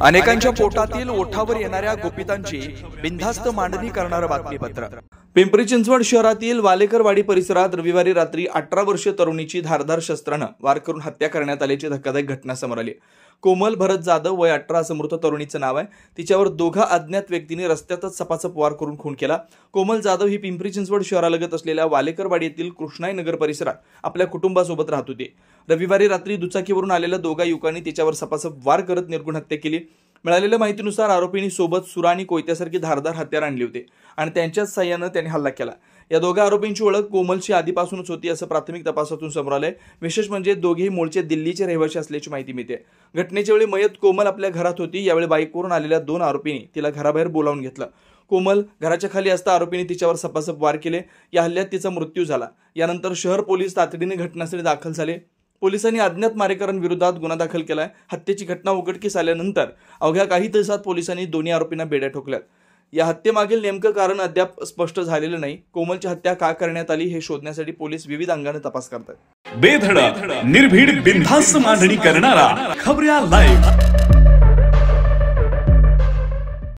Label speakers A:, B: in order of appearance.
A: अनेकांच्या पोटातील ओठावर येणाऱ्या गुपितांची बिनधास्त मांडणी करणारं बातमीपत्र। पिंपरी चिंचवड शहरातील वालेकरवाडी परिसरात रविवारी रात्री 18 वर्षीय तरुणीची धारदार शस्त्राने वार करून हत्या करण्यात आल्याची धक्कादायक घटना समोर आली। कोमल भरत जाधव वय 18 असं मृत तरुणीचं नाव आहे। तिच्यावर दोघा अज्ञात व्यक्तींनी रस्त्यातच सपासप वार करून खून केला। कोमल जाधव ही पिंपरी चिंचवड शहरालगत असलेल्या वालेकरवाडी येथील कृष्णाई नगर परिसरात आपल्या कुटुंबासोबत राहत होती। रविवारी रात्री दुचाकीवरून आलेल्या दोघा युवकांनी तिच्यावर सपासप वार करत निर्गुण हत्या केली। मिळालेल्या माहितीनुसार आरोपींनी सोबत सुरा आणि कोयत्यासारखी धारदार हत्यार आणली होती आणि त्यांच्याच साह्याने त्यांनी हल्ला केला। या दोघा आरोपींची ओळख कोमलची आधीपासूनच होती असं प्राथमिक तपासातून समोर आलंय। विशेष म्हणजे दोघेही मूळचे दिल्लीचे रहिवासी असल्याची माहिती मिळते। घटनेच्या वेळी मयत कोमल आपल्या घरात होती। यावेळी बाईकवरून आलेल्या दोन आरोपींनी तिला घराबाहेर बोलावून घेतलं। कोमल घराच्या खाली असता आरोपींनी तिच्यावर सपासप वार केले। या हल्ल्यात तिचा मृत्यू झाला। यानंतर शहर पोलीस तातडीने घटनास्थळी दाखल झाले। पोलिसांनी अज्ञात मारेकऱ्यांविरोधात गुन्हा दाखल केलाय। हत्येची घटना उघडकीस आल्यानंतर अवघ्या काही तासात पोलिसांनी दोन्ही आरोपींना बेड्या ठोकल्यात। या हत्येमागील नेमकं कारण अद्याप स्पष्ट झालेलं नाही। कोमलची हत्या का करण्यात आली हे शोधण्यासाठी पोलीस विविध अंगाने तपास करतात।
B: बेधडक निर्भीड बिनधास्त मांडणी करणारा खबऱ्या लाईव्ह।